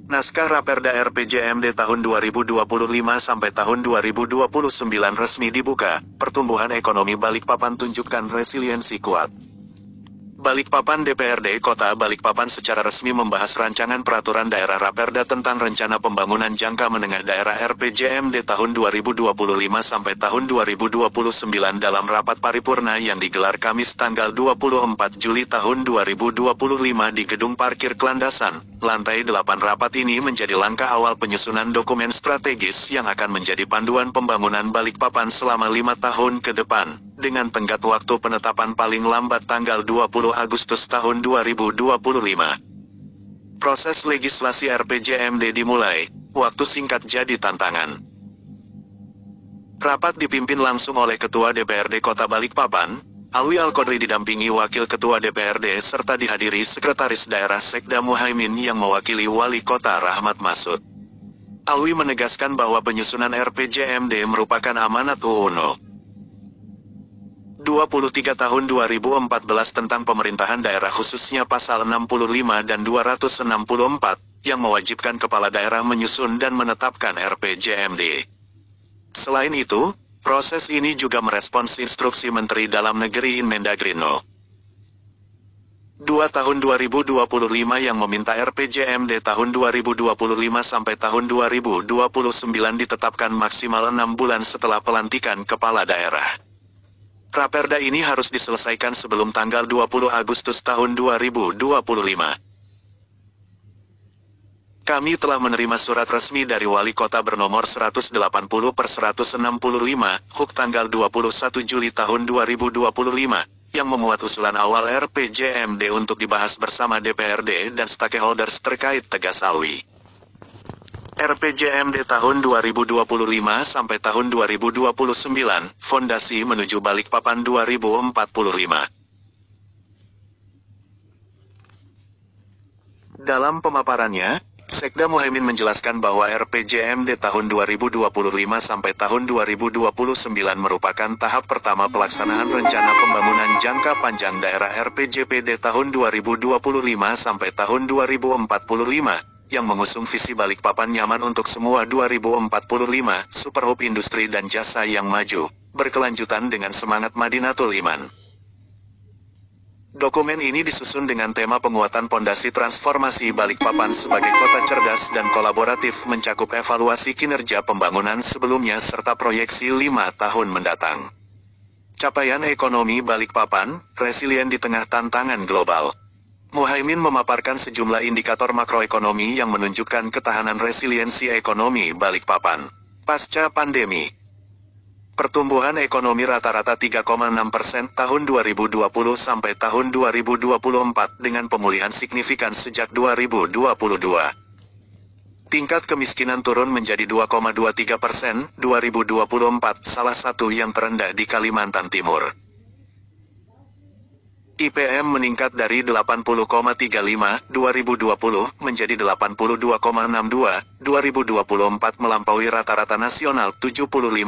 Naskah Raperda RPJMD tahun 2025 sampai tahun 2029 resmi dibuka. Pertumbuhan ekonomi Balikpapan tunjukkan resiliensi kuat. Balikpapan DPRD Kota Balikpapan secara resmi membahas rancangan peraturan daerah Raperda tentang rencana pembangunan jangka menengah daerah RPJMD tahun 2025 sampai tahun 2029 dalam rapat paripurna yang digelar Kamis tanggal 24 Juli tahun 2025 di Gedung Parkir Kelandasan, lantai 8. Rapat ini menjadi langkah awal penyusunan dokumen strategis yang akan menjadi panduan pembangunan Balikpapan selama 5 tahun ke depan, dengan tenggat waktu penetapan paling lambat tanggal 20 Agustus tahun 2025. Proses legislasi RPJMD dimulai, waktu singkat jadi tantangan. Rapat dipimpin langsung oleh Ketua DPRD Kota Balikpapan, Alwi Al-Qodri didampingi Wakil Ketua DPRD serta dihadiri Sekretaris Daerah Sekda Muhaimin yang mewakili Wali Kota Rahmat Masud. Alwi menegaskan bahwa penyusunan RPJMD merupakan amanat UU 23 tahun 2014 tentang pemerintahan daerah khususnya pasal 65 dan 264, yang mewajibkan kepala daerah menyusun dan menetapkan RPJMD. Selain itu, proses ini juga merespons instruksi Menteri Dalam Negeri Inmendagri No. 2 tahun 2025 yang meminta RPJMD tahun 2025 sampai tahun 2029 ditetapkan maksimal 6 bulan setelah pelantikan kepala daerah. Raperda ini harus diselesaikan sebelum tanggal 20 Agustus tahun 2025. Kami telah menerima surat resmi dari Wali Kota bernomor 180/165, Huk tanggal 21 Juli tahun 2025, yang memuat usulan awal RPJMD untuk dibahas bersama DPRD dan stakeholders terkait, tegas Alwi. RPJMD tahun 2025 sampai tahun 2029, Fondasi menuju Balikpapan 2045. Dalam pemaparannya, Sekda Muhaimin menjelaskan bahwa RPJMD tahun 2025 sampai tahun 2029 merupakan tahap pertama pelaksanaan rencana pembangunan jangka panjang daerah RPJPD tahun 2025 sampai tahun 2045. Yang mengusung visi Balikpapan nyaman untuk semua 2045, Super Hub industri dan jasa yang maju, berkelanjutan dengan semangat Madinatul Iman. Dokumen ini disusun dengan tema penguatan pondasi transformasi Balikpapan sebagai kota cerdas dan kolaboratif, mencakup evaluasi kinerja pembangunan sebelumnya serta proyeksi 5 tahun mendatang. Capaian ekonomi Balikpapan, resilient di tengah tantangan global. Muhaimin memaparkan sejumlah indikator makroekonomi yang menunjukkan ketahanan resiliensi ekonomi Balikpapan pasca pandemi. Pertumbuhan ekonomi rata-rata 3,6% tahun 2020 sampai tahun 2024 dengan pemulihan signifikan sejak 2022. Tingkat kemiskinan turun menjadi 2,23% 2024, salah satu yang terendah di Kalimantan Timur. IPM meningkat dari 80,35 2020 menjadi 82,62 2024, melampaui rata-rata nasional 75,02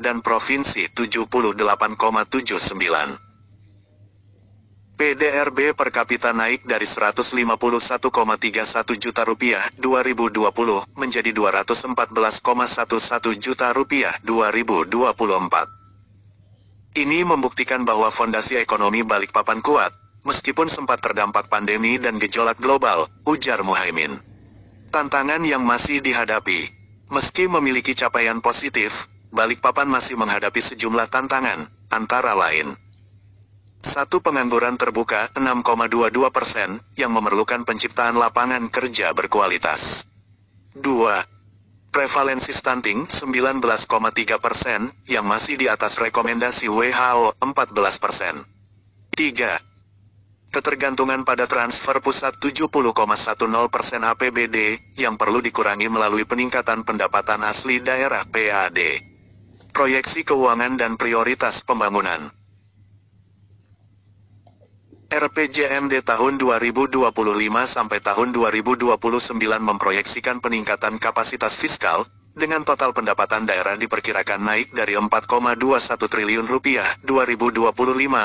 dan provinsi 78,79. PDRB per kapita naik dari 151,31 juta rupiah 2020 menjadi 214,11 juta rupiah 2024. Ini membuktikan bahwa fondasi ekonomi Balikpapan kuat, meskipun sempat terdampak pandemi dan gejolak global, ujar Muhaimin. Tantangan yang masih dihadapi. Meski memiliki capaian positif, Balikpapan masih menghadapi sejumlah tantangan, antara lain: 1. Pengangguran terbuka 6,22%, yang memerlukan penciptaan lapangan kerja berkualitas. 2. Prevalensi stunting 19,3%, yang masih di atas rekomendasi WHO 14%. 3. Ketergantungan pada transfer pusat 70,10% APBD, yang perlu dikurangi melalui peningkatan pendapatan asli daerah PAD. Proyeksi keuangan dan prioritas pembangunan. RPJMD tahun 2025 sampai tahun 2029 memproyeksikan peningkatan kapasitas fiskal, dengan total pendapatan daerah diperkirakan naik dari 4,21 triliun rupiah 2025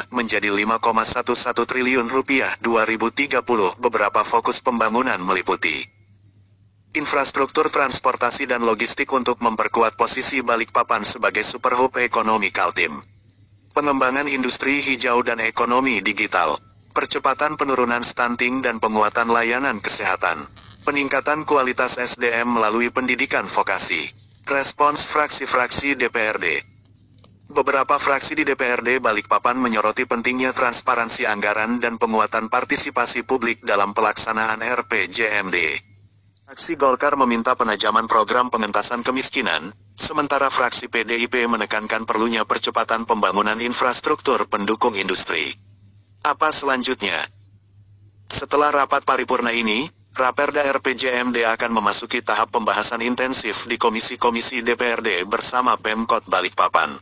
menjadi 5,11 triliun rupiah 2030. Beberapa fokus pembangunan meliputi Infrastruktur transportasi dan logistik untuk memperkuat posisi Balikpapan sebagai super hub ekonomi Kaltim. Pengembangan industri hijau dan ekonomi digital. Percepatan penurunan stunting dan penguatan layanan kesehatan. Peningkatan kualitas SDM melalui pendidikan vokasi. Respons fraksi-fraksi DPRD. Beberapa fraksi di DPRD Balikpapan menyoroti pentingnya transparansi anggaran dan penguatan partisipasi publik dalam pelaksanaan RPJMD. Fraksi Golkar meminta penajaman program pengentasan kemiskinan, sementara fraksi PDIP menekankan perlunya percepatan pembangunan infrastruktur pendukung industri. Apa selanjutnya? Setelah rapat paripurna ini, Raperda RPJMD akan memasuki tahap pembahasan intensif di komisi-komisi DPRD bersama Pemkot Balikpapan.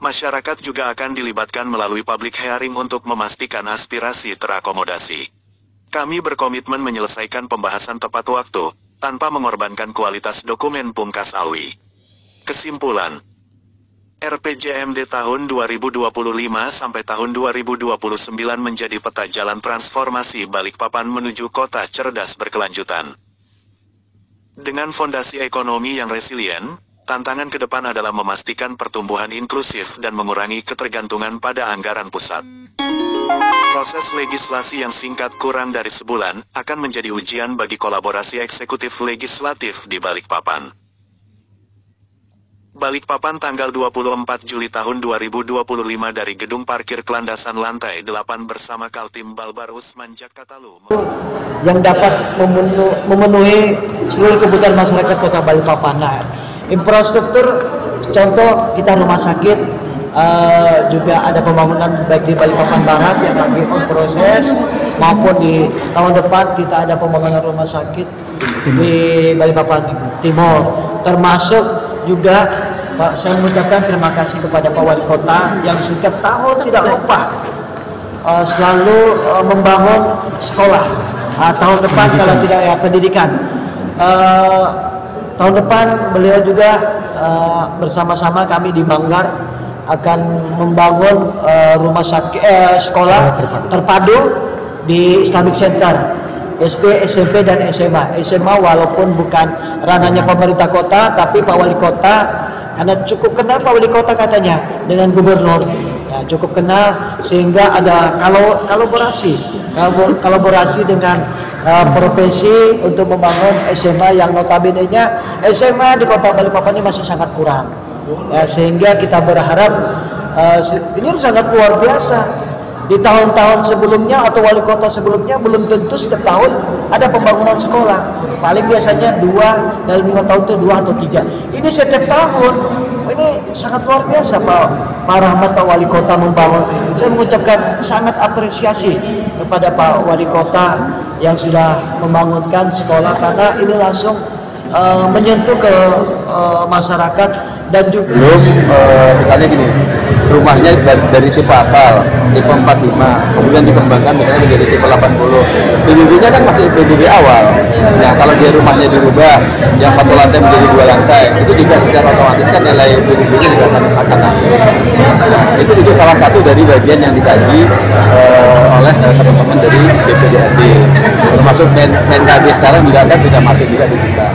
Masyarakat juga akan dilibatkan melalui public hearing untuk memastikan aspirasi terakomodasi. Kami berkomitmen menyelesaikan pembahasan tepat waktu, tanpa mengorbankan kualitas dokumen pungkas Alwi. Kesimpulan, RPJMD tahun 2025 sampai tahun 2029 menjadi peta jalan transformasi Balikpapan menuju kota cerdas berkelanjutan. Dengan fondasi ekonomi yang resilien, tantangan ke depan adalah memastikan pertumbuhan inklusif dan mengurangi ketergantungan pada anggaran pusat. Proses legislasi yang singkat kurang dari sebulan akan menjadi ujian bagi kolaborasi eksekutif legislatif di Balikpapan. Balikpapan tanggal 24 Juli tahun 2025 dari Gedung Parkir Kelandasan Lantai 8 bersama Kaltim Balbar Usman Jakatalu. Yang dapat memenuhi seluruh kebutuhan masyarakat Kota Balikpapan. Nah, infrastruktur contoh kita rumah sakit, juga ada pembangunan baik di Balikpapan Barat yang lagi on proses maupun di tahun depan kita ada pembangunan rumah sakit di Balikpapan Timur, termasuk juga Pak, saya mengucapkan terima kasih kepada Pak Wali Kota yang setiap tahun tidak lupa selalu membangun sekolah. Tahun depan kalau tidak ya pendidikan, tahun depan beliau juga bersama-sama kami di Manggar akan membangun rumah sakit sekolah terpadu di Islamic Center SD, SMP dan SMA. SMA walaupun bukan ranahnya pemerintah kota, tapi Pak Wali Kota karena cukup kenal Pak Wali Kota katanya dengan gubernur, ya, cukup kenal sehingga ada kolaborasi dengan provinsi untuk membangun SMA yang notabene-nya SMA di Kota Balikpapan ini masih sangat kurang. Ya, sehingga kita berharap ini sangat luar biasa. Di tahun-tahun sebelumnya atau wali kota sebelumnya belum tentu setiap tahun ada pembangunan sekolah. Paling biasanya 2 dalam 5 tahun itu 2 atau 3. Ini setiap tahun. Ini sangat luar biasa Pak Rahmat Pak Wali Kota membangun. Saya mengucapkan sangat apresiasi kepada Pak Wali Kota yang sudah membangunkan sekolah karena ini langsung menyentuh ke masyarakat dan juga belum misalnya gini, rumahnya dari tipe asal tipe 45 kemudian dikembangkan misalnya menjadi tipe 80. PBB-nya kan masih PBB awal. Nah kalau dia rumahnya dirubah yang 1 lantai menjadi 2 lantai itu juga secara otomatis kan nilai PBB-nya juga akan naik. Itu salah satu dari bagian yang dikaji oleh teman-teman dari BPDRD, termasuk NKB sekarang juga kan sudah masuk juga di kita.